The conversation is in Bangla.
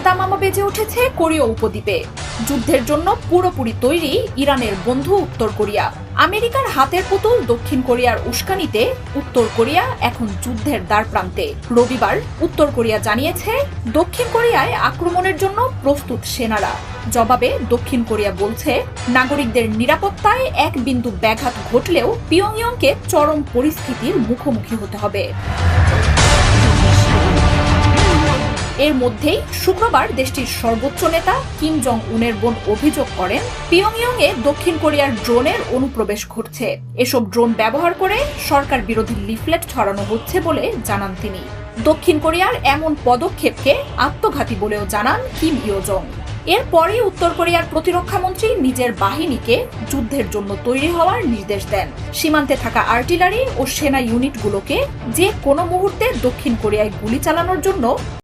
দামামা বেজে উঠেছে কোরীয় উপদ্বীপে। যুদ্ধের জন্য পুরোপুরি তৈরি ইরানের বন্ধু উত্তর কোরিয়া। আমেরিকার হাতের পুতুল দক্ষিণ কোরিয়ার উস্কানিতে উত্তর কোরিয়া এখন যুদ্ধের দ্বারপ্রান্তে। রবিবার উত্তর কোরিয়া জানিয়েছে, দক্ষিণ কোরিয়ায় আক্রমণের জন্য প্রস্তুত সেনারা। জবাবে দক্ষিণ কোরিয়া বলছে, নাগরিকদের নিরাপত্তায় এক বিন্দু ব্যাঘাত ঘটলেও পিয়ংইয়ংকে চরম পরিস্থিতির মুখোমুখি হতে হবে। এর মধ্যেই শুক্রবার দেশটির সর্বোচ্চ নেতা কিম জং উনের বোন অভিযোগ করেন, পিয়ংইয়ংয়ে দক্ষিণ কোরিয়ার ড্রোনের অনুপ্রবেশ ঘটছে। এসব ড্রোন ব্যবহার করে সরকার বিরোধী লিফলেট ছড়ানো হচ্ছে বলে জানান তিনি। দক্ষিণ কোরিয়ার এমন পদক্ষেপকে আত্মঘাতী বলেও জানান কিম ইয় জং। এরপরই উত্তর কোরিয়ার প্রতিরক্ষা মন্ত্রী নিজের বাহিনীকে যুদ্ধের জন্য তৈরি হওয়ার নির্দেশ দেন। সীমান্তে থাকা আর্টিলারি ও সেনা ইউনিটগুলোকে যে কোনো মুহূর্তে দক্ষিণ কোরিয়ায় গুলি চালানোর জন্য